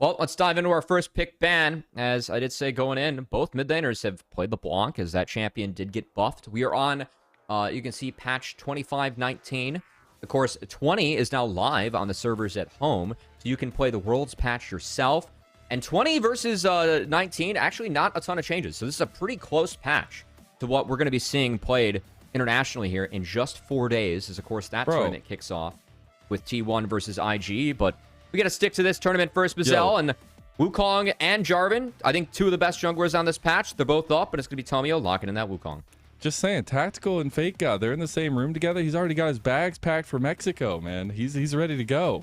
Well, let's dive into our first pick ban. As I did say going in, both mid laners have played LeBlanc, as that champion did get buffed. We are on, you can see, patch 2519. Of course, 20 is now live on the servers at home, so you can play the Worlds patch yourself. And 20 versus 19, actually not a ton of changes. So this is a pretty close patch to what we're going to be seeing played internationally here in just 4 days, as, of course, that tournament kicks off with T1 versus IG. But we got to stick to this tournament first, Mazel, and Wukong and Jarvan. I think two of the best junglers on this patch. They're both up, and it's going to be Tomio locking in that Wukong. Just saying, Tactical and FakeGod, they're in the same room together. He's already got his bags packed for Mexico, man. He's ready to go.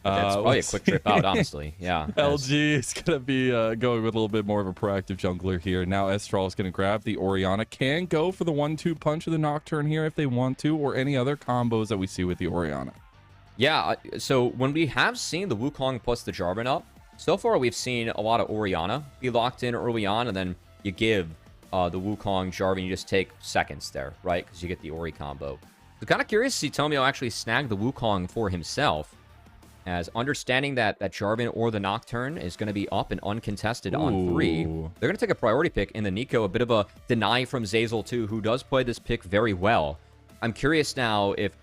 That's probably a quick trip out, honestly. Yeah. LG is going to be going with a little bit more of a proactive jungler here. Now Estral is going to grab the Orianna. Can go for the 1-2 punch of the Nocturne here if they want to, or any other combos that we see with the Orianna. Yeah, so when we have seen the Wukong plus the Jarvan up, so far we've seen a lot of Orianna be locked in early on, and then you give the Wukong Jarvan, you just take seconds there, right? Because you get the Ori combo. So kind of curious to see Tomio actually snag the Wukong for himself, as understanding that Jarvan or the Nocturne is going to be up and uncontested on 3. They're going to take a priority pick in the Neeko, a bit of a deny from Zeyzal too, who does play this pick very well. I'm curious now if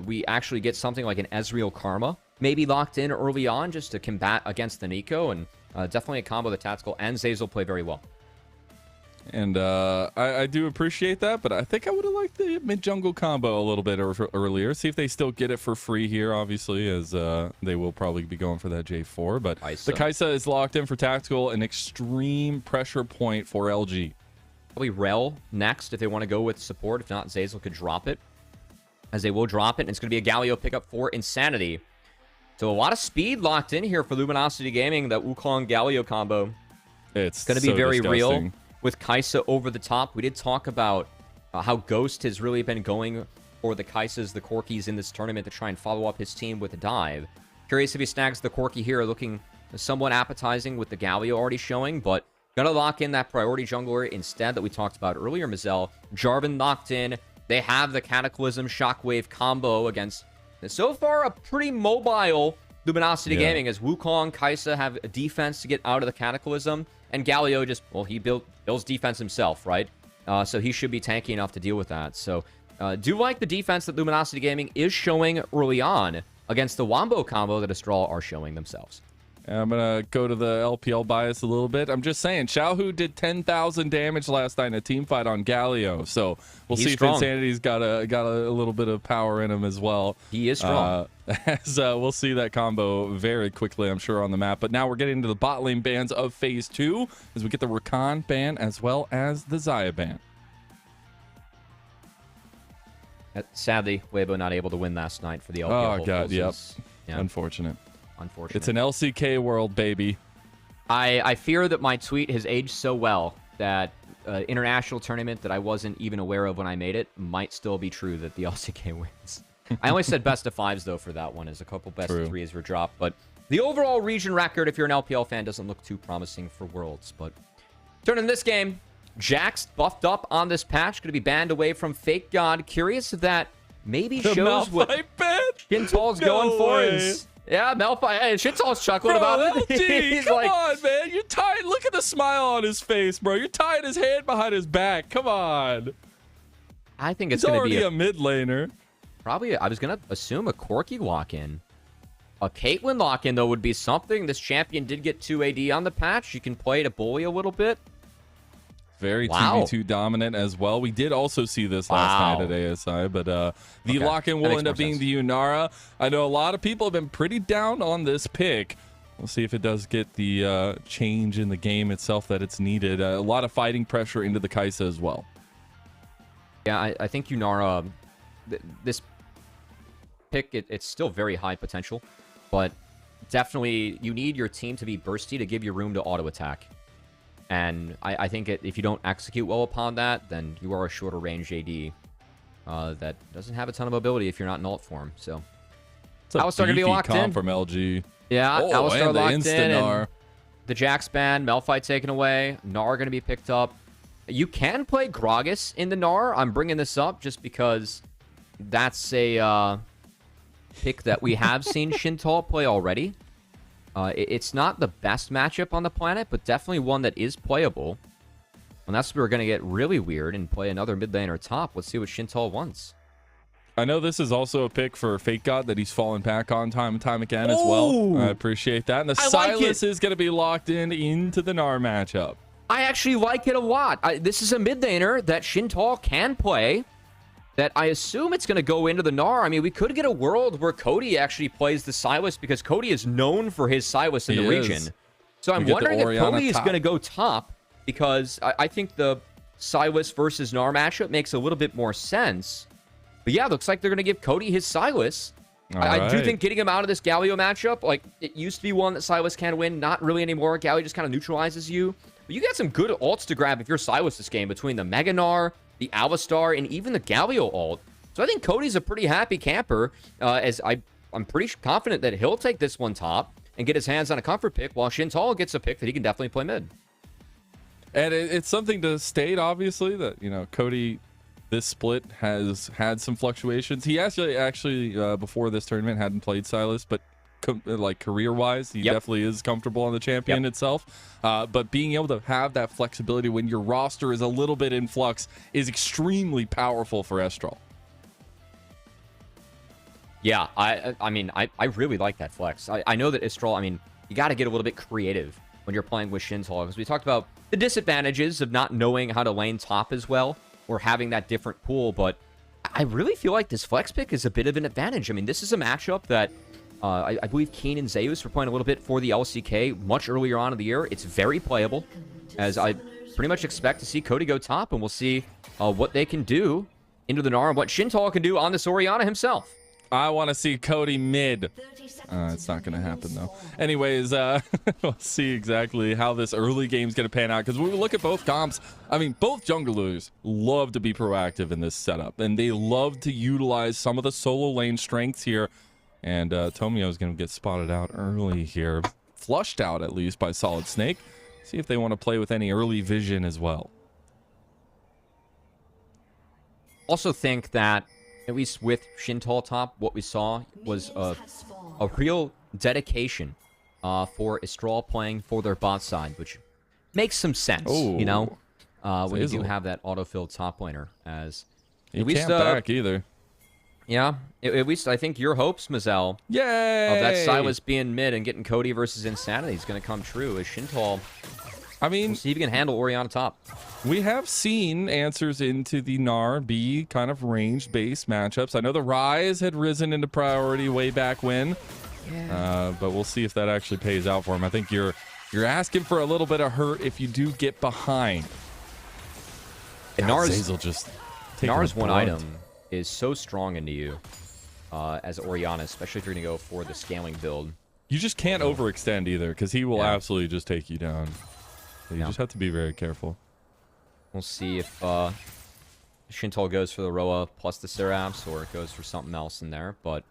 we actually get something like an Ezreal Karma maybe locked in early on just to combat against the Neeko, and definitely a combo that Tactical and Zeyzal play very well. And I do appreciate that, but I think I would have liked the mid-jungle combo a little bit earlier. See if they still get it for free here, obviously, as they will probably be going for that J4. But the Kaisa is locked in for Tactical, an extreme pressure point for LG. Probably Rel next if they want to go with support. If not, Zeyzal could drop it, as they will drop it. And it's going to be a Galio pickup for Insanity. So a lot of speed locked in here for Luminosity Gaming. That Wukong Galio combo. It's going to be very real with Kaisa over the top. We did talk about how Ghost has really been going for the Kaisas, the Corkis in this tournament to try and follow up his team with a dive. Curious if he snags the Corki here, looking somewhat appetizing with the Galio already showing, but gonna lock in that priority jungler instead that we talked about earlier, Mazel. Jarvan locked in. They have the Cataclysm Shockwave combo against, so far, a pretty mobile Luminosity Gaming, as Wukong, Kaisa have a defense to get out of the Cataclysm, and Galio just, well, he builds defense himself, right? So he should be tanky enough to deal with that. So do like the defense that Luminosity Gaming is showing early on against the Wombo combo that Estral are showing themselves. I'm going to go to the LPL bias a little bit. I'm just saying, Xiaohu did 10,000 damage last night in a team fight on Galio. So we'll see if Insanity's got a little bit of power in him as well. He is strong. As we'll see that combo very quickly, I'm sure, on the map. But now we're getting into the bot lane bans of Phase 2 as we get the Rakan ban as well as the Xayah ban. Sadly, Weibo not able to win last night for the LPL. Oh, God, yep. Yeah. Unfortunate. It's an LCK world, baby. I fear that my tweet has aged so well that international tournament that I wasn't even aware of when I made it might still be true that the LCK wins. I only said best of 5s, though, for that one, as a couple best of 3s were dropped. But the overall region record, if you're an LPL fan, doesn't look too promising for Worlds. But turning this game, Jax buffed up on this patch, going to be banned away from FakeGod. Curious if that maybe shows what Shintalx going for. Yeah, Malphite. Hey, Shintalx chuckled about it. LG, come on, man. You're tied. Look at the smile on his face, bro. You're tying his hand behind his back. Come on. I think it's going to be a mid laner. Probably, I was going to assume a Corki lock-in. A Caitlyn lock-in, though, would be something. This champion did get 2 AD on the patch. You can play to bully a little bit. Very 2v2 dominant as well. We did also see this last night at ASI, but the lock-in will end up being the Yunara. I know a lot of people have been pretty down on this pick. We'll see if it does get the change in the game itself that it's needed. A lot of fighting pressure into the Kaisa as well. Yeah, I think Yunara, this pick, it's still very high potential, but definitely you need your team to be bursty to give you room to auto-attack. And I think if you don't execute well upon that, then you are a shorter range AD that doesn't have a ton of mobility if you're not in ult form. So Alistar going to be locked in from LG. Yeah, Alistar locked in. And the Jax ban, Malphite taken away. Gnar going to be picked up. You can play Gragas in the Gnar. I'm bringing this up just because that's a pick that we have seen Shintalx play already. It's not the best matchup on the planet, but definitely one that is playable. Unless we're going to get really weird and play another mid laner top. Let's see what Shintalx wants. I know this is also a pick for FakeGod that he's fallen back on time and time again as well. I appreciate that. And the Sylas is going to be locked into the Gnar matchup. I actually like it a lot. This is a mid laner that Shintalx can play. That I assume it's going to go into the Gnar. I mean, we could get a world where Cody actually plays the Sylas because Cody is known for his Sylas in the region. So I'm wondering if Cody is going to go top because I think the Sylas versus Gnar matchup makes a little bit more sense. But yeah, looks like they're going to give Cody his Sylas. I do think getting him out of this Galio matchup, like, it used to be one that Sylas can win. Not really anymore. Galio just kind of neutralizes you. But you got some good ults to grab if you're Sylas this game between the Mega Gnar, the Alistar, and even the Galio ult. So I think Cody's a pretty happy camper, as I'm pretty confident that he'll take this one top and get his hands on a comfort pick, while Shintalx gets a pick that he can definitely play mid. And it's something to state, obviously, that, you know, Cody, this split has had some fluctuations. He actually before this tournament hadn't played Sylas, but like career-wise, he definitely is comfortable on the champion itself. But being able to have that flexibility when your roster is a little bit in flux is extremely powerful for Estral. Yeah, I mean, I really like that flex. I know that Estral, I mean, you got to get a little bit creative when you're playing with Shintalx, because we talked about the disadvantages of not knowing how to lane top as well, or having that different pool, but I really feel like this flex pick is a bit of an advantage. I mean, this is a matchup that I believe Keen and Zeus were playing a little bit for the LCK much earlier on in the year. It's very playable, as I pretty much expect to see Cody go top, and we'll see what they can do into the Gnar and what Shintalx can do on this Orianna himself. I want to see Cody mid. It's not going to happen, though. Anyways, we'll see exactly how this early game's going to pan out. Because when we look at both comps, I mean, both junglers love to be proactive in this setup. And they love to utilize some of the solo lane strengths here. And Tomio is going to get spotted out early here. Flushed out, at least, by SolidSnake. See if they want to play with any early vision as well. Also think that, at least with Shintalx top, what we saw was a real dedication for Estral playing for their bot side, which makes some sense, you know, when you do have that autofilled top laner. As he can't back either. Yeah, at least I think your hopes, Mazel, yay, of that Sylas being mid and getting Cody versus Insanity is going to come true. As Shintalx, I mean, we'll see if he can handle Orianna top. We have seen answers into the Gnar be kind of range-based matchups. I know the Rise had risen into priority way back when, but we'll see if that actually pays out for him. I think you're asking for a little bit of hurt if you do get behind. And Zeyzal just Gnar's one item is so strong into you as Orianna, especially if you're going to go for the scaling build. You just can't overextend either, because he will absolutely just take you down. So you just have to be very careful. We'll see if Shintalx goes for the Roa plus the Seraphs, or it goes for something else in there. But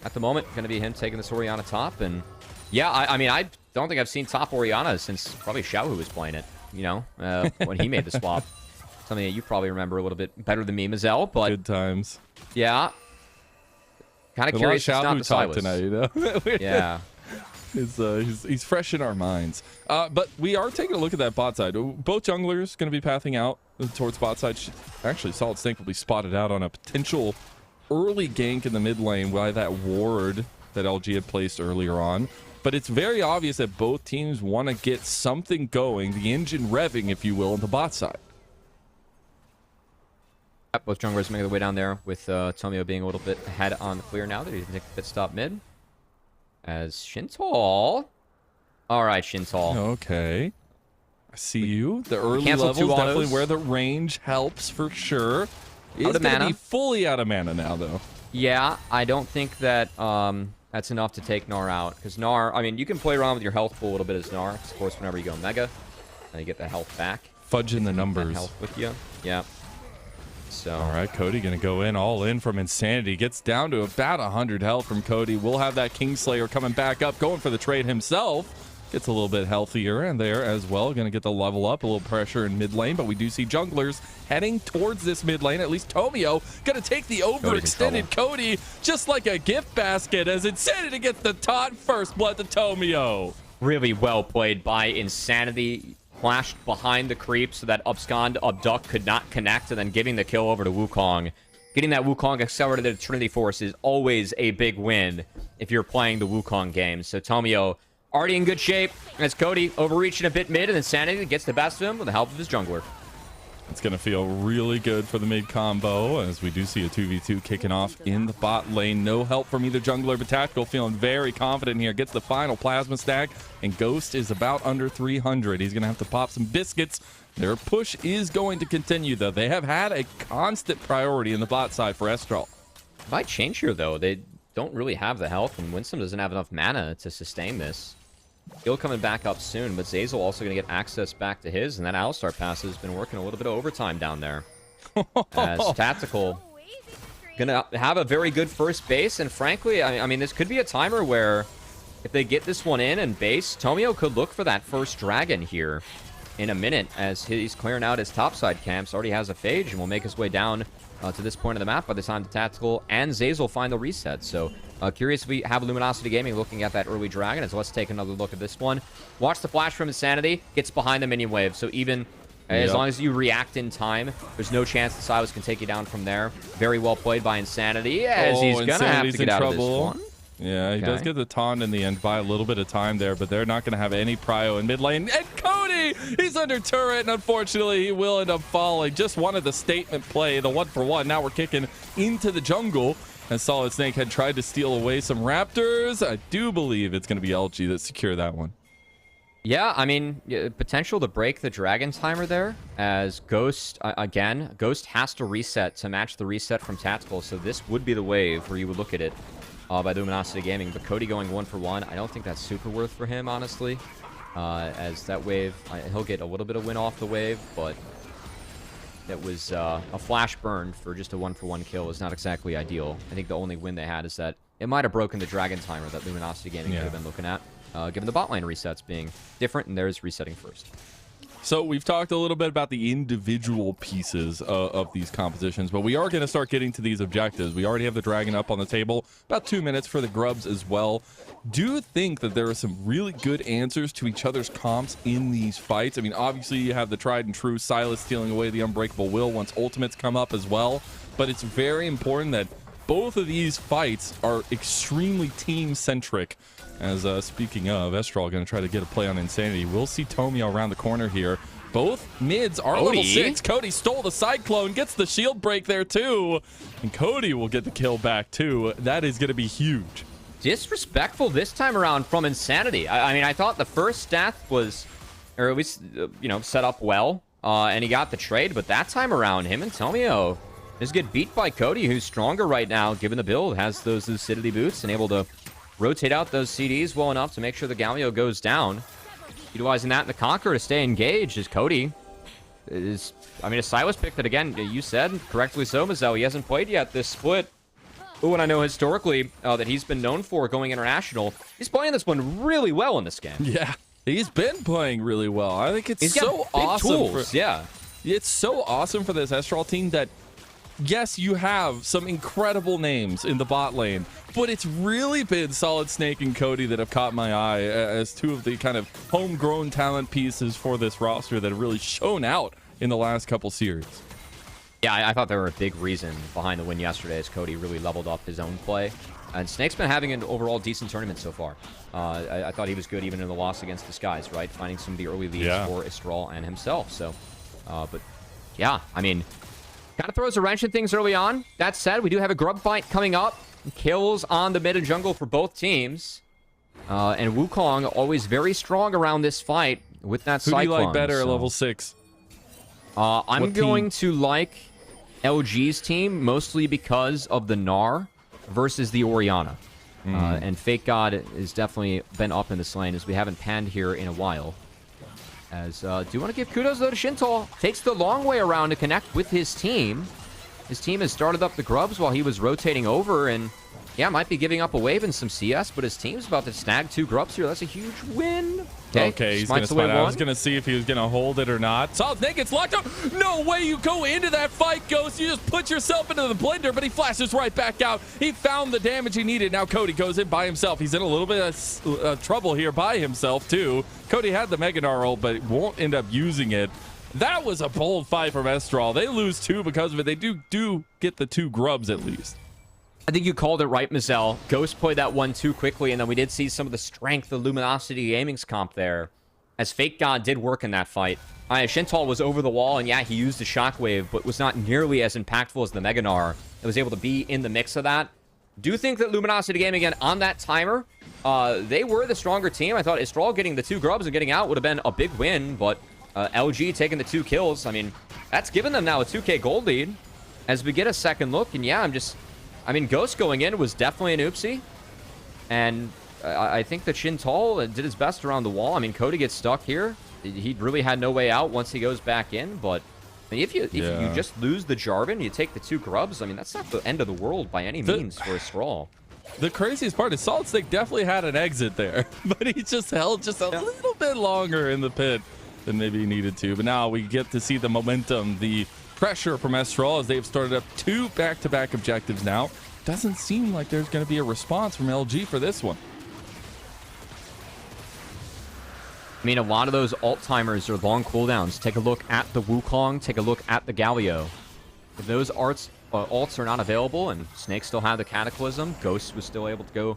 at the moment, going to be him taking this Orianna top. And yeah, I mean, I don't think I've seen top Orianna since probably Xiaohu was playing it, you know, when he made the swap. Something that you probably remember a little bit better than me, Mazel. But good times. Yeah. Kind of curious. Xiaohu talk tonight, you know? Yeah. He's fresh in our minds. But we are taking a look at that bot side. Both junglers going to be pathing out towards bot side. Actually, SolidSnake will be spotted out on a potential early gank in the mid lane by that ward that LG had placed earlier on. But it's very obvious that both teams want to get something going, the engine revving, if you will, on the bot side. Both junglers making their way down there, with Tomio being a little bit ahead on the clear now that he's taking a pit stop mid. As Shintalx. All right, Shintalx. Okay. I see you. The early levels definitely where the range helps for sure. He's going to be fully out of mana now, though. Yeah, I don't think that that's enough to take Gnar out. Because Gnar, I mean, you can play around with your health pool a little bit as Gnar. Of course, whenever you go Mega, and you get the health back. Fudging the numbers. Health with you. Yeah. So. All right, Cody going to go in all in from Insanity. Gets down to about 100 health from Cody. We'll have that Kingslayer coming back up, going for the trade himself. gets a little bit healthier and there as well. Going to get the level up, a little pressure in mid lane, but we do see junglers heading towards this mid lane. At least Tomio going to take the overextended Cody just like a gift basket as Insanity gets the taunt. First blood to Tomio. Really well played by Insanity. Flashed behind the creep so that Upscond, Abduct could not connect, and then giving the kill over to Wukong. Getting that Wukong accelerated to Trinity Force is always a big win if you're playing the Wukong game. So Tomio already in good shape as Cody overreaching a bit mid, and Insanity gets the best of him with the help of his jungler. It's going to feel really good for the mid combo as we do see a 2v2 kicking off in the bot lane. No help from either jungler, but Tactical feeling very confident here. Gets the final plasma stack, and Ghost is about under 300. He's going to have to pop some biscuits. Their push is going to continue, though. They have had a constant priority in the bot side for Estral. Might change here, though. They don't really have the health, and Winsome doesn't have enough mana to sustain this. He'll coming back up soon, but Zeyzal also going to get access back to his, and that Alistar pass has been working a little bit of overtime down there. As Tactical going to have a very good first base, and frankly, I mean, this could be a timer where if they get this one in and base, Tomio could look for that first dragon here in a minute as he's clearing out his topside camps. Already has a phage and will make his way down to this point of the map by the time the Tactical and Zeyzal find the reset. So curious if we have Luminosity Gaming looking at that early dragon. So let's take another look at this one. Watch the flash from Insanity. Gets behind the minion wave. So even as long as you react in time, there's no chance that Sylas can take you down from there. Very well played by Insanity as he's going to have to get out of this one. Yeah, he does get the taunt in the end by a little bit of time there, but they're not going to have any prio in mid lane. And Cody, he's under turret, and unfortunately, he will end up falling. Just wanted the statement play, the 1-for-1. Now we're kicking into the jungle, as SolidSnake had tried to steal away some Raptors. I do believe it's going to be LG that secure that one. Yeah, I mean, potential to break the dragon timer there, as Ghost, again, Ghost has to reset to match the reset from Tactical, so this would be the wave where you would look at it. By Luminosity Gaming, but Cody going 1-for-1, I don't think that's super worth for him, honestly. As that wave, he'll get a little bit of win off the wave, but that was a flash burn for just a 1-for-1 kill is not exactly ideal. I think the only win they had is that it might have broken the dragon timer that Luminosity Gaming could have been looking at, given the bot lane resets being different and theirs resetting first. So we've talked a little bit about the individual pieces of these compositions, but we are going to start getting to these objectives. We already have the dragon up on the table. About 2 minutes for the grubs as well. Do you think that there are some really good answers to each other's comps in these fights? I mean, obviously you have the tried and true Sylas stealing away the Unbreakable Will once ultimates come up as well, but it's very important that both of these fights are extremely team-centric. As speaking of, Estral going to try to get a play on Insanity. We'll see Tomio around the corner here. Both mids are level 6. Cody stole the Cyclone, gets the shield break there too. And Cody will get the kill back too. That is going to be huge. Disrespectful this time around from Insanity. I mean, I thought the first death was, or at least, set up well. And he got the trade, but that time around, him and Tomio just get beat by Cody, who's stronger right now, given the build, has those Lucidity boots and able to rotate out those CDs well enough to make sure the Galio goes down. Utilizing that in the Conqueror to stay engaged as Cody is, I mean, a Sylas pick that, again, you said correctly so, Mazel. He hasn't played yet this split. Oh, and I know historically that he's been known for going international. He's playing this one really well in this game. Yeah, he's been playing really well. I think it's so awesome. It's so awesome for this Estral team that, yes, you have some incredible names in the bot lane, but it's really been SolidSnake and Cody that have caught my eye as two of the kind of homegrown talent pieces for this roster that have really shown out in the last couple series. Yeah, I thought they were a big reason behind the win yesterday as Cody really leveled up his own play. And Snake's been having an overall decent tournament so far. I thought he was good even in the loss against the Skies, right? Finding some of the early leads for Estral and himself. So, but yeah, I mean, kind of throws a wrench in things early on. That said, we do have a grub fight coming up. Kills on the mid and jungle for both teams. And Wukong always very strong around this fight with that Cyclone. Who do you like better at level 6? I'm going to like LG's team, mostly because of the Gnar versus the Orianna. And FakeGod has definitely been up in this lane, as we haven't panned here in a while. As do want to give kudos, though, to Shintalx. Takes the long way around to connect with his team. His team has started up the grubs while he was rotating over, and yeah, might be giving up a wave and some CS, but his team's about to snag 2 grubs here. That's a huge win. Okay, he's going to spot out. I was going to see if he was going to hold it or not. SolidSnake gets locked up. No way you go into that fight, Ghost. You just put yourself into the blender, but he flashes right back out. He found the damage he needed. Now Cody goes in by himself. He's in a little bit of trouble here by himself, too. Cody had the Mega Gnar ult, but won't end up using it. That was a bold fight from Estral. They lose 2 because of it. They do get the 2 grubs at least. I think you called it right, Mazel. Ghost played that one too quickly, and then we did see some of the strength of Luminosity Gaming's comp there, as FakeGod did work in that fight. Shintalx was over the wall, and yeah, he used the Shockwave, but was not nearly as impactful as the Mega Gnar. It was able to be in the mix of that. Do think that Luminosity Gaming, again, on that timer, they were the stronger team. I thought Estral getting the 2 grubs and getting out would have been a big win, but LG taking the 2 kills, I mean, that's given them now a 2K gold lead. As we get a second look, and yeah, I mean, Ghost going in was definitely an oopsie. And I think that Shintalx did his best around the wall. I mean, Cody gets stuck here. He really had no way out once he goes back in. But I mean, if you just lose the Jarvan, you take the 2 grubs, I mean, that's not the end of the world by any means for Estral. The craziest part is SolidSnake definitely had an exit there. But he just held just a little bit longer in the pit than maybe he needed to. But now we get to see the momentum, the pressure from Estral as they've started up 2 back-to-back objectives now. Doesn't seem like there's going to be a response from LG for this one. I mean, a lot of those alt timers are long cooldowns. Take a look at the Wukong. Take a look at the Galio. If those alts are not available, and Snake still had the Cataclysm, Ghost was still able to go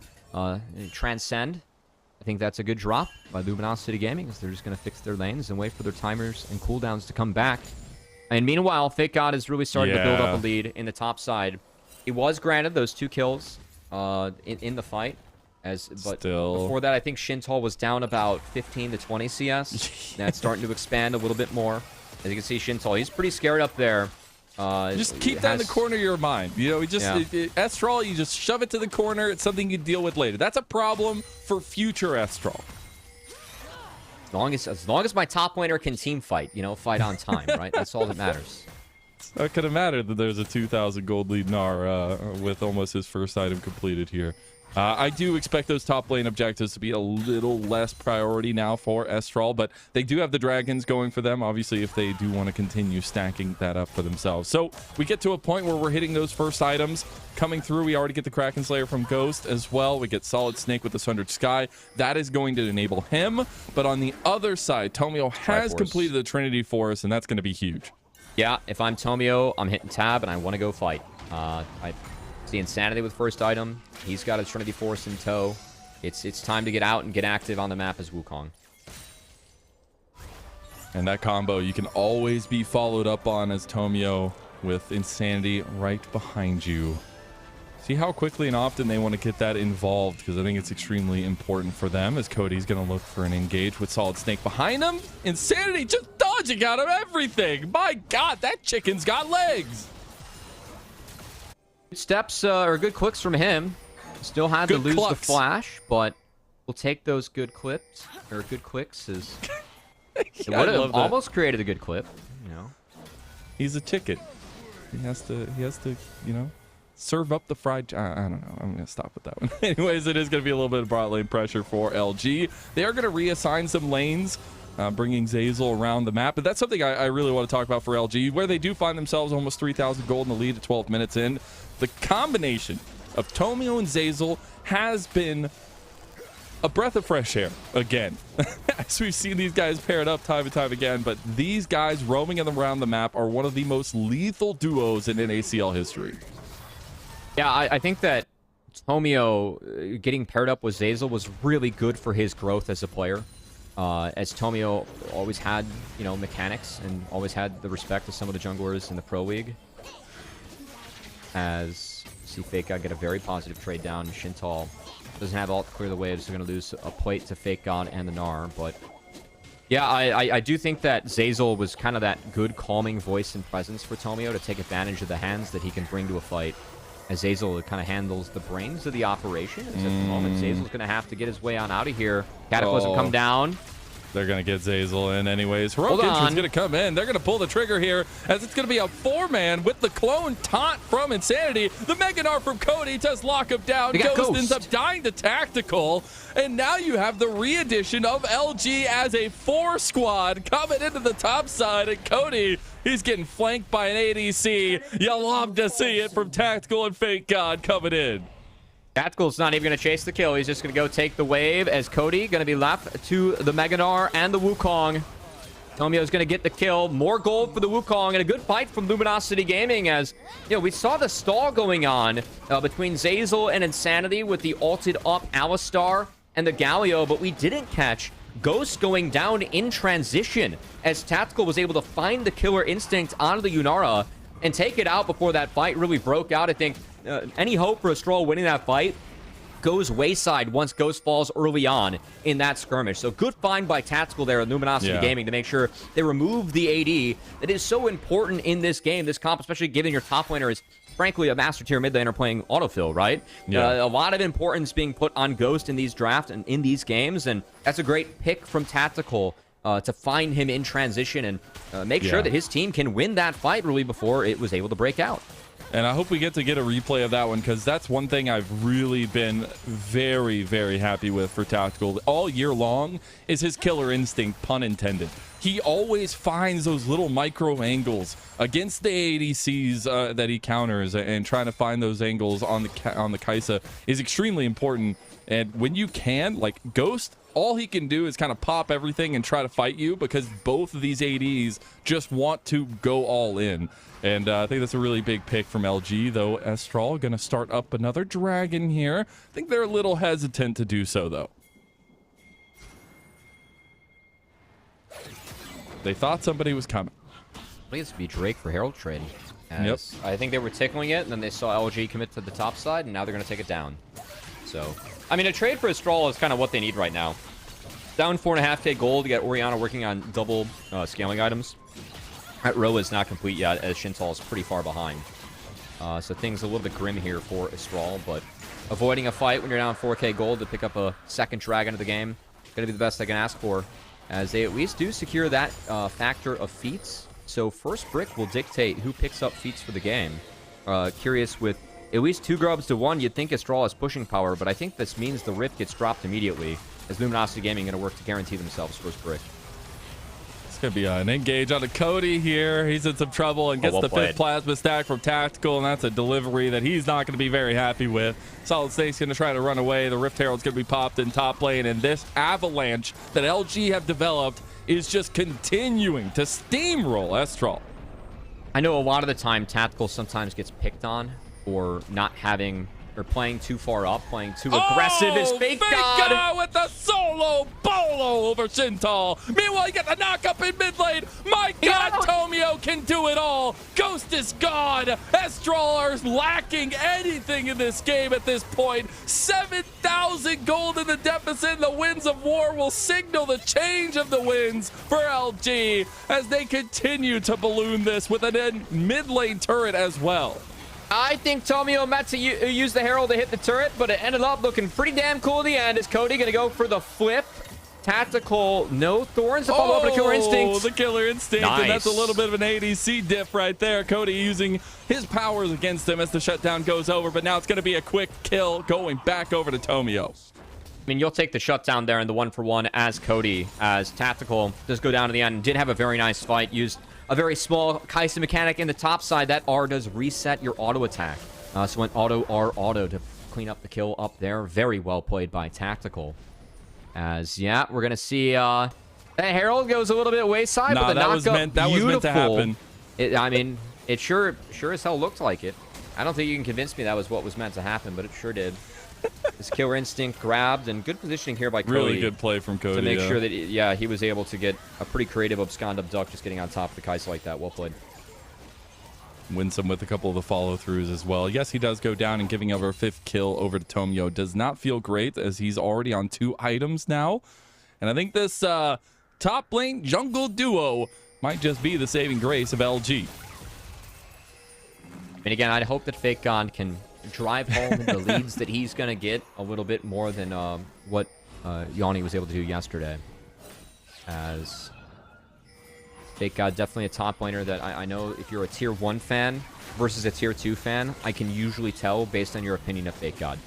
transcend. I think that's a good drop by Luminosity Gaming, as they're just going to fix their lanes and wait for their timers and cooldowns to come back. And meanwhile, FakeGod is really starting to build up a lead in the top side. He was granted those 2 kills in the fight. But before that, I think Shintalx was down about 15 to 20 CS. That's starting to expand a little bit more. As you can see, Shintalx, he's pretty scared up there. Just keep that in the corner of your mind. You know, Estral, you just shove it to the corner. It's something you deal with later. That's a problem for future Estral. As long as my top laner can team fight, fight on time, right? That's all that matters. It could have mattered that there's a 2,000 gold lead Gnar with almost his first item completed here. I do expect those top lane objectives to be a little less priority now for Estral, but they do have the dragons going for them, obviously, if they do want to continue stacking that up for themselves. So we get to a point where we're hitting those first items coming through. We already get the Kraken Slayer from Ghost as well. We get SolidSnake with the Sundered Sky. That is going to enable him. But on the other side, Tomio has completed the Trinity Force, and that's going to be huge. Yeah, if I'm Tomio, I'm hitting tab, and I want to go fight. It's the Insanity with first item. He's got a Trinity Force in tow. It's time to get out and get active on the map as Wukong. And that combo you can always be followed up on as Tomio with Insanity right behind you. See how quickly and often they want to get that involved, because I think it's extremely important for them, as Cody's going to look for an engage with SolidSnake behind him. Insanity just dodging out of everything. My God, that chicken's got legs. Good steps or good clicks from him. Still had to lose the flash, but we'll take those good clips or good clicks. It would have almost created a good clip. He's a chicken. He has to serve up the fried. I don't know. I'm gonna stop with that one. Anyways, it is gonna be a little bit of bot lane pressure for LG. They are gonna reassign some lanes, bringing Zeyzal around the map. But that's something I really want to talk about for LG, where they do find themselves almost 3,000 gold in the lead at 12 minutes in. The combination of Tomio and Zeyzal has been a breath of fresh air again. As we've seen these guys paired up time and time again, but these guys roaming around the map are one of the most lethal duos in NACL history. Yeah, I think that Tomio getting paired up with Zeyzal was really good for his growth as a player. As Tomio always had, mechanics and always had the respect of some of the junglers in the Pro League. As see FakeGod get a very positive trade down. Shintalx doesn't have ult to clear the waves. They're going to lose a plate to FakeGod and the Gnar. But yeah, I do think that Zeyzal was kind of that good calming voice and presence for Tomio to take advantage of the hands that he can bring to a fight. As Zeyzal kind of handles the brains of the operation. As at the moment, Zeyzal's going to have to get his way on out of here. Cataclysm come down. They're going to get Zeyzal in anyways. Heroic Entrance going to come in. They're going to pull the trigger here as it's going to be a 4-man with the clone taunt from Insanity. The Mega Gnar from Cody does lock him down. Ghost ends up dying to Tactical. And now you have the re-addition of LG as a 4-squad coming into the top side. And Cody, he's getting flanked by an ADC. You love to see it from Tactical and FakeGod coming in. Tactical's not even going to chase the kill. He's just going to go take the wave as Cody going to be left to the Mega Gnar and the Wukong. Tomio's going to get the kill. More gold for the Wukong and a good fight from Luminosity Gaming as, you know, we saw the stall going on between Zeyzal and Insanity with the ulted up Alistar and the Galio, but we didn't catch Ghost going down in transition as Tactical was able to find the killer instinct onto the Yunara and take it out before that fight really broke out. I think any hope for Estral winning that fight goes wayside once Ghost falls early on in that skirmish. So good find by Tactical there at Luminosity Gaming to make sure they remove the AD that is so important in this game, this comp, especially given your top laner is frankly a master tier mid laner playing autofill, right? A lot of importance being put on Ghost in these drafts and in these games, and that's a great pick from Tactical to find him in transition and make sure that his team can win that fight really before it was able to break out. And I hope we get a replay of that one, because that's one thing I've really been very, very happy with for Tactical all year long is his killer instinct, pun intended. He always finds those little micro angles against the ADCs that he counters, and trying to find those angles on the Kaisa is extremely important. And when you can, like Ghost, all he can do is kind of pop everything and try to fight you, because both of these ADs just want to go all in. And I think that's a really big pick from LG, though Estral going to start up another dragon here. I think they're a little hesitant to do so, though. They thought somebody was coming. I think it's to be Drake for Herald trade. I think they were tickling it, and then they saw LG commit to the top side, and now they're going to take it down. So, I mean, a trade for Estral is kind of what they need right now. Down 4.5k gold to get Orianna working on double scaling items. That row is not complete yet, as Shintalx is pretty far behind. So things a little bit grim here for Estral, but avoiding a fight when you're down 4k gold to pick up a second dragon of the game, going to be the best I can ask for, as they at least do secure that factor of feats. So first brick will dictate who picks up feats for the game. Curious, with at least 2 grubs to 1, you'd think Estral has pushing power, but I think this means the Rift gets dropped immediately, as Luminosity Gaming going to work to guarantee themselves first brick. It's going to be an engage on a Cody here. He's in some trouble and gets the 5th plasma stack from Tactical, and that's a delivery that he's not going to be very happy with. SolidSnake's going to try to run away. The Rift Herald's going to be popped in top lane, and this avalanche that LG have developed is just continuing to steamroll Estral. I know a lot of the time Tactical sometimes gets picked on for not having or playing too far up, playing too aggressive as FakeGod with the solo bolo over Shintalx. Meanwhile, you get the knock up in mid lane. My God, Tomio can do it all. Ghost is God. Estral are lacking anything in this game at this point. 7,000 gold in the deficit. The winds of war will signal the change of the winds for LG as they continue to balloon this with a mid lane turret as well. I think Tomio meant to use the Herald to hit the turret, but it ended up looking pretty damn cool at the end. Is Cody going to go for the flip? Tactical, no thorns to follow up on a killer instinct. The killer instinct, nice. And that's a little bit of an ADC diff right there. Cody using his powers against him as the shutdown goes over, but now it's going to be a quick kill going back over to Tomio. I mean, you'll take the shutdown there in the 1-for-1 as Cody, as Tactical does go down to the end. Did have a very nice fight, used a very small Kaisa mechanic in the top side. That R does reset your auto attack. So went auto to clean up the kill up there. Very well played by Tactical. As, yeah, we're going to see that Herald goes a little bit wayside, but the knockup, that was meant to happen. I mean, it sure as hell looked like it. I don't think you can convince me that was what was meant to happen, but it sure did. This killer instinct grabbed, and good positioning here by Cody. Really good play from Cody. To make sure that, he was able to get a pretty creative abscond abduct, just getting on top of the Kaisa like that. Well played. Winsome with a couple of the follow-throughs as well. Yes, he does go down, and giving over a 5th kill over to Tomio does not feel great, as he's already on 2 items now. And I think this top lane jungle duo might just be the saving grace of LG. And again, I'd hope that FakeGod can drive home the leads that he's going to get a little bit more than what Yanni was able to do yesterday. as FakeGod definitely a top laner that I know if you're a tier 1 fan versus a tier 2 fan, I can usually tell based on your opinion of FakeGod.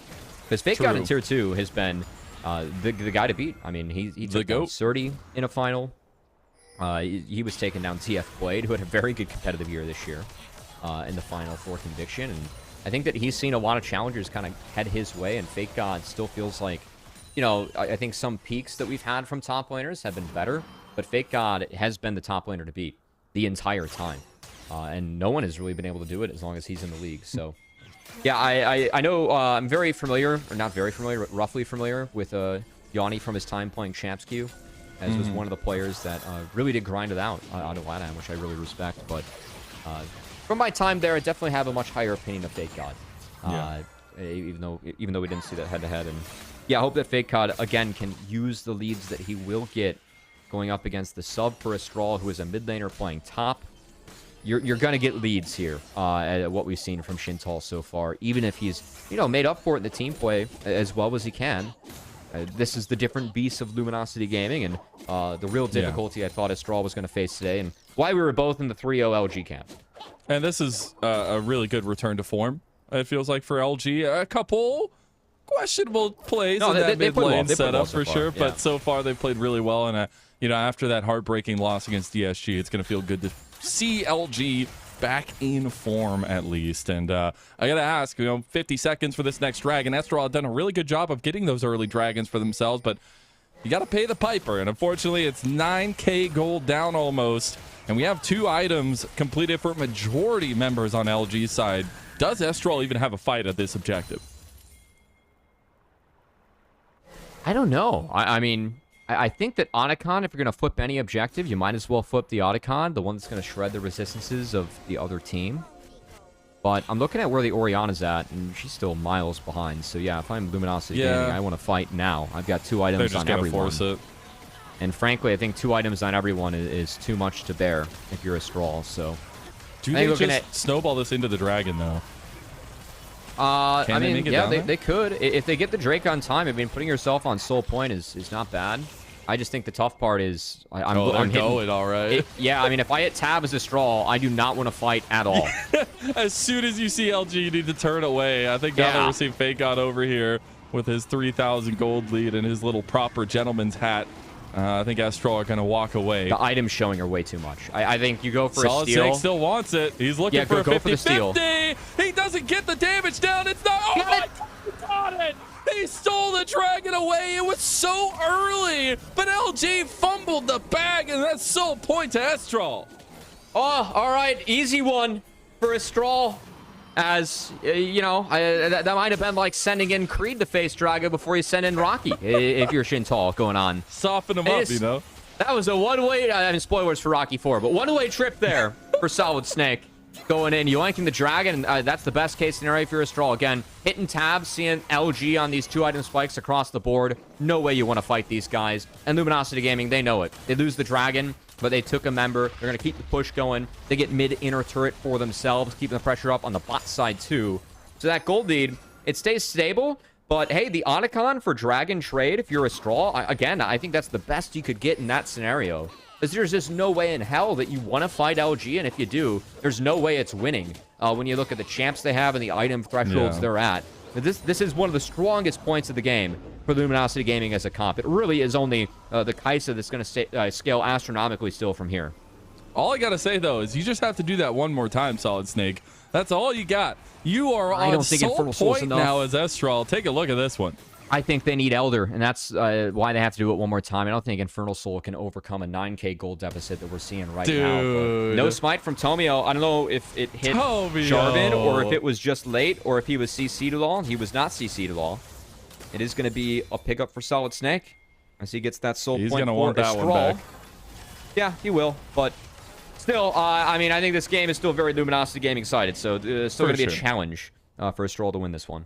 Because FakeGod in tier 2 has been the guy to beat. I mean, he took down Surdy in a final. He was taking down TF Blade, who had a very good competitive year this year in the final for Conviction. And I think that he's seen a lot of challengers kind of head his way, and FakeGod still feels like, you know, I think some peaks that we've had from top laners have been better, but FakeGod has been the top laner to beat the entire time. And no one has really been able to do it as long as he's in the league. So, yeah, I know I'm very familiar, or not very familiar, but roughly familiar with Yanni from his time playing Champs Queue, as was one of the players that really did grind it out of LATAM, which I really respect. But from my time there, I definitely have a much higher opinion of FakeGod, even though we didn't see that head-to-head. And yeah, I hope that FakeGod, again, can use the leads that he will get going up against the sub for Estral, who is a mid laner playing top. You're going to get leads here at what we've seen from Shintalx so far, even if he's, you know, made up for it in the team play as well as he can. This is the different beast of Luminosity Gaming, and the real difficulty I thought Estral was going to face today, and why we were both in the 3-0 LG camp. And this is a really good return to form, it feels like, for LG. A couple questionable plays in that mid lane setup for sure, but so far they've played really well. And you know, after that heartbreaking loss against DSG, it's going to feel good to see LG back in form at least. And I gotta ask, you know, 50 seconds for this next dragon. Estral had done a really good job of getting those early dragons for themselves, but you gotta pay the piper, and unfortunately it's 9k gold down almost, and we have 2 items completed for majority members on LG's side. Does Estral even have a fight at this objective? I don't know. I mean, I think that Otacon, if you're going to flip any objective, you might as well flip the Otacon, the one that's going to shred the resistances of the other team. But I'm looking at where the Orianna's at, and she's still miles behind. So yeah, if I'm Luminosity Gaming, I want to fight now. I've got 2 items on everyone. Force it. And frankly, I think 2 items on everyone is too much to bear if you're Estral. So do they just snowball this into the dragon, though? I mean, yeah, they could. If they get the Drake on time, I mean, putting yourself on soul point is not bad. I just think the tough part is I'm going all right. Yeah, I mean, if I hit tab as a Estral, I do not want to fight at all. As soon as you see LG, you need to turn away. I think now we're seeing FakeGod over here with his 3,000 gold lead and his little proper gentleman's hat. I think Estral are going to walk away. The items showing are way too much. I think you go for a steal. SolidSnake still wants it. He's looking for a 50-50. He doesn't get the damage down. It's not. Oh my God, he got it. He stole the dragon away. It was so early, but LG fumbled the bag, and that's soul point to Estral. Oh, all right. Easy one for Estral. As, you know, that might have been like sending in Creed to face Drago before you send in Rocky, if you're Shintalx going on. Soften him up, you know. That was a one-way, I mean, spoilers for Rocky 4, but one-way trip there for SolidSnake. Going in, yoinking the dragon, that's the best case scenario if you're Estral. Again, hitting tabs, seeing LG on these 2-item spikes across the board. No way you want to fight these guys. And Luminosity Gaming, they know it. They lose the dragon, but they took a member. They're going to keep the push going. They get mid-inner turret for themselves, keeping the pressure up on the bot side too. So that gold lead, it stays stable. But hey, the Otacon for dragon trade, if you're Estral, again, I think that's the best you could get in that scenario. Because there's just no way in hell that you want to fight LG, and if you do, there's no way it's winning. When you look at the champs they have and the item thresholds they're at. This is one of the strongest points of the game for Luminosity Gaming as a comp. It really is only the Kaisa that's going to scale astronomically still from here. All I got to say, though, is you just have to do that one more time, SolidSnake. That's all you got. You are on soul point now as Estral. Take a look at this one. I think they need Elder, and that's why they have to do it one more time. I don't think Infernal Soul can overcome a 9k gold deficit that we're seeing right now. But no smite from Tomio. I don't know if it hit Jarvan or if it was just late or if he was CC'd at all. He was not CC'd at all. It is going to be a pickup for SolidSnake as he gets that soul point. He's going to want that one back. Yeah, he will, but still, I mean, I think this game is still very Luminosity Gaming sided, so it's still going to be a challenge for Estral to win this one.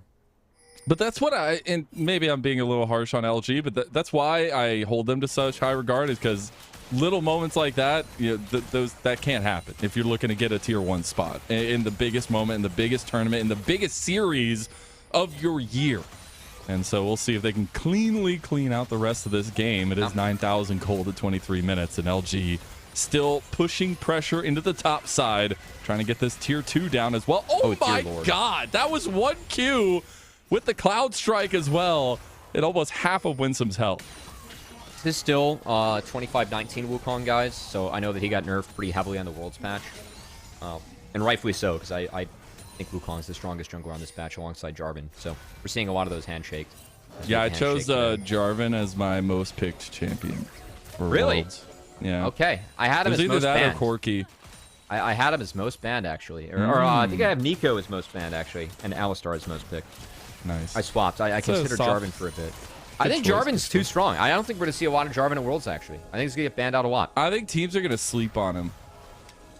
But that's what and maybe I'm being a little harsh on LG, but that's why I hold them to such high regard, is because little moments like that, you know, that can't happen if you're looking to get a tier 1 spot in the biggest moment, in the biggest tournament, in the biggest series of your year. And so we'll see if they can clean out the rest of this game. It is 9,000 cold at 23 minutes, and LG still pushing pressure into the top side, trying to get this tier 2 down as well. Oh my God, that was 1 Q with the Cloud Strike as well. It almost half of Winsome's health. This is still 25-19 Wukong, guys, so I know that he got nerfed pretty heavily on the Worlds patch. And rightfully so, because I think Wukong is the strongest jungler on this patch alongside Jarvan. So we're seeing a lot of those handshakes. Yeah, I chose Jarvan as my most picked champion for Really? Worlds. Yeah. Okay. I had him as most that banned. Or Corki. I had him as most banned, actually. Or I think I have Neeko as most banned, actually, and Alistar as most picked. Nice. I swapped. I considered Jarvan for a bit. I think Jarvan's too strong. I don't think we're going to see a lot of Jarvan at Worlds, actually. I think he's going to get banned out a lot. I think teams are going to sleep on him.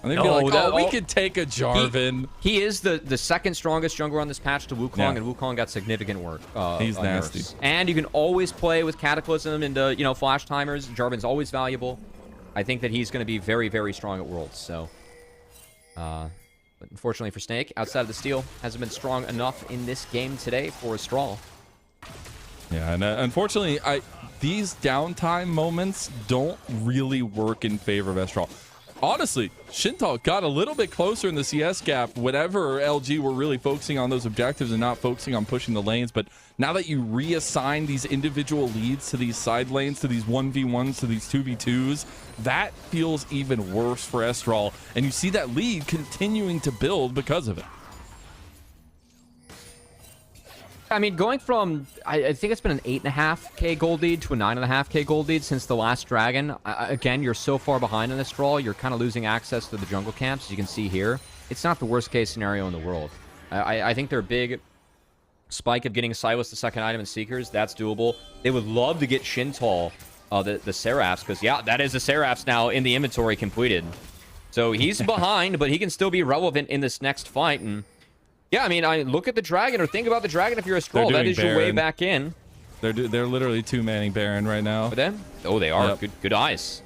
I think we could take a Jarvan. He is the second strongest jungler on this patch to Wukong, and Wukong got significant work. He's nasty. Nerfs. And you can always play with Cataclysm and flash timers. Jarvan's always valuable. I think that he's going to be very, very strong at Worlds. So, but unfortunately for Snake, outside of the steal, hasn't been strong enough in this game today for Estral. Yeah, and unfortunately, these downtime moments don't really work in favor of Estral. Honestly, Shintalx got a little bit closer in the CS gap whenever LG were really focusing on those objectives and not focusing on pushing the lanes. But now that you reassign these individual leads to these side lanes, to these 1v1s, to these 2v2s, that feels even worse for Estral. And you see that lead continuing to build because of it. I mean, going from, I think it's been an 8.5k gold lead to a 9.5k gold lead since the last Dragon. Again, you're so far behind in this draw, you're kind of losing access to the jungle camps, as you can see here. It's not the worst case scenario in the world. I think their big spike of getting Sylas the second item in Seekers, that's doable. They would love to get Shintalx, the Seraphs, because, yeah, that is the Seraphs now in the inventory completed. So he's behind, but he can still be relevant in this next fight, and yeah, I mean, look at the Dragon, or think about the Dragon if you're a Estral. That is your way back in. They're literally two-manning Baron right now. For them? Oh, they are. Yep. Good eyes.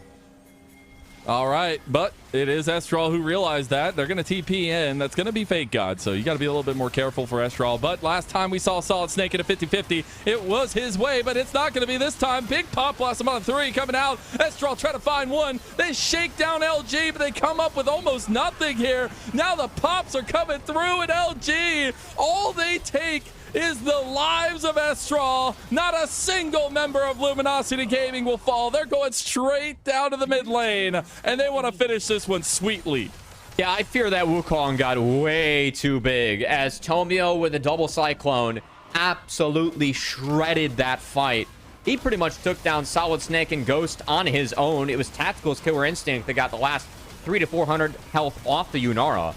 All right, but it is Estral who realized that. They're going to TP in. That's going to be FakeGod, so you got to be a little bit more careful for Estral. But last time we saw SolidSnake at a 50-50, it was his way, but it's not going to be this time. Big Pop Blossom on 3 coming out. Estral try to find one. They shake down LG, but they come up with almost nothing here. Now the Pops are coming through, and LG, all they take is the lives of Estral. Not a single member of Luminosity Gaming will fall. They're going straight down to the mid lane, and they want to finish this one sweetly. Yeah, I fear that Wukong got way too big, as Tomio with a double Cyclone absolutely shredded that fight. He pretty much took down SolidSnake and Ghost on his own. It was Tactical's Killer Instinct that got the last 300 to 400 health off the Yunara.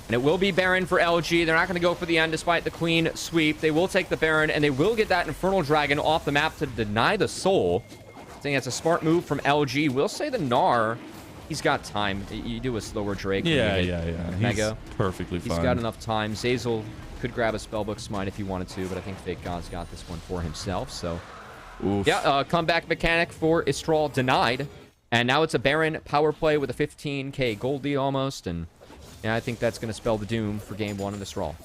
And it will be Baron for LG. They're not going to go for the end despite the Queen sweep. They will take the Baron, and they will get that Infernal Dragon off the map to deny the soul. I think that's a smart move from LG. We'll say the Gnar, he's got time. You do a slower Drake. Yeah. Mega. He's perfectly fine. He's got enough time. Zeyzal could grab a Spellbook Smite if he wanted to, but I think FakeGod's got this one for himself. So, oof. Yeah, comeback mechanic for Estral denied. And now it's a Baron power play with a 15k gold lead almost, and yeah, I think that's going to spell the doom for game 1 of Estral.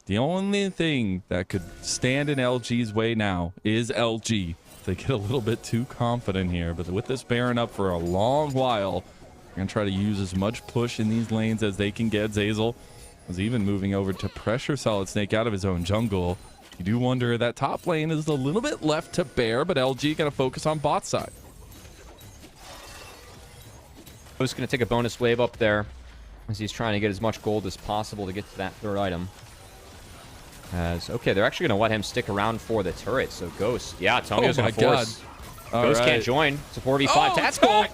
The only thing that could stand in LG's way now is LG. They get a little bit too confident here, but with this Baron up for a long while, they're going to try to use as much push in these lanes as they can get. Zeyzal was even moving over to pressure SolidSnake out of his own jungle. You do wonder, that top lane is a little bit left to bear, but LG going to focus on bot side. Just going to take a bonus wave up there as he's trying to get as much gold as possible to get to that third item. Okay, they're actually going to let him stick around for the turret. So Ghost, yeah, Tomio's going to force. Ghost can't join. It's a 4v5.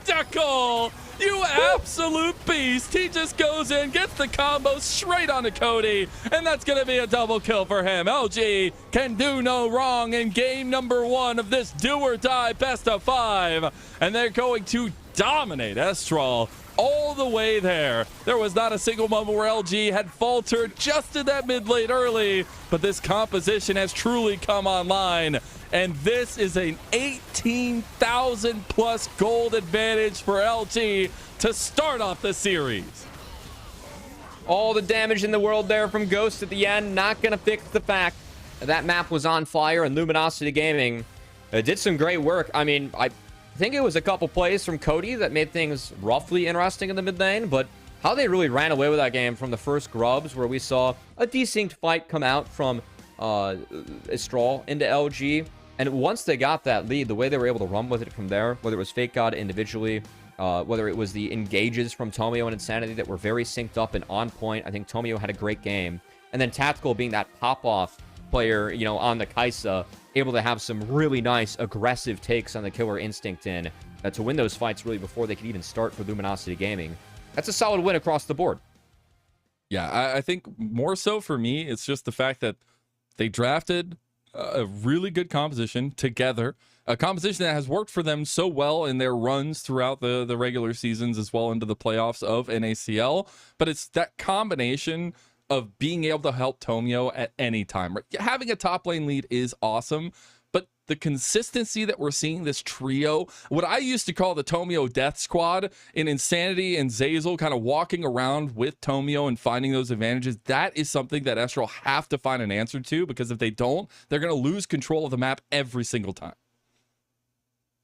Tactical! You absolute beast! He just goes in, gets the combo straight onto Cody, and that's going to be a double kill for him. LG can do no wrong in game number 1 of this do or die best of 5, and they're going to dominate Estral all the way there. There was not a single moment where LG had faltered just in that mid lane early, but this composition has truly come online, and this is an 18,000 plus gold advantage for LG to start off the series. All the damage in the world there from Ghost at the end, not going to fix the fact that map was on fire, and Luminosity Gaming did some great work. I mean, I think it was a couple plays from Cody that made things roughly interesting in the mid lane, but how they really ran away with that game from the first grubs, where we saw a decent fight come out from Estral into LG. And once they got that lead, the way they were able to run with it from there, whether it was FakeGod individually, whether it was the engages from Tomio and Insanity that were very synced up and on point. I think Tomio had a great game. And then Tactical being that pop-off player, you know, on the Kaisa, able to have some really nice aggressive takes on the Killer Instinct in to win those fights really before they could even start for Luminosity Gaming. That's a solid win across the board. Yeah, I think more so for me, it's just the fact that they drafted a really good composition together, a composition that has worked for them so well in their runs throughout the regular seasons as well into the playoffs of NACL. But it's that combination of being able to help Tomio at any time. Right? Having a top lane lead is awesome, but the consistency that we're seeing this trio, what I used to call the Tomio Death Squad in Insanity and Zeyzal, kind of walking around with Tomio and finding those advantages, that is something that Estral have to find an answer to, because if they don't, they're going to lose control of the map every single time.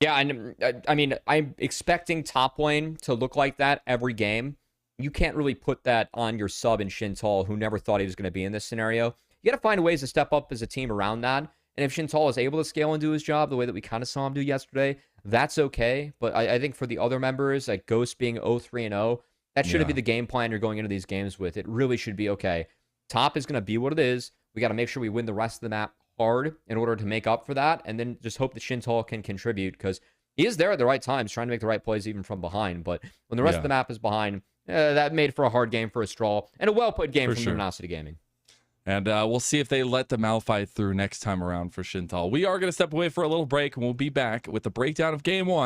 Yeah, and I mean, I'm expecting top lane to look like that every game. You can't really put that on your sub in Shintalx, who never thought he was going to be in this scenario. You got to find ways to step up as a team around that. And if Shintalx is able to scale and do his job the way that we kind of saw him do yesterday, that's okay. But I think for the other members, like Ghost being 0-3-0, that shouldn't be the game plan you're going into these games with. It really should be, okay, top is going to be what it is. We got to make sure we win the rest of the map hard in order to make up for that. And then just hope that Shintalx can contribute, because he is there at the right times, trying to make the right plays even from behind. But when the rest of the map is behind, that made for a hard game for Estral and a well-put game from Luminosity Gaming. And we'll see if they let the Malphite through next time around for Shintalx. We are going to step away for a little break, and we'll be back with the breakdown of Game 1.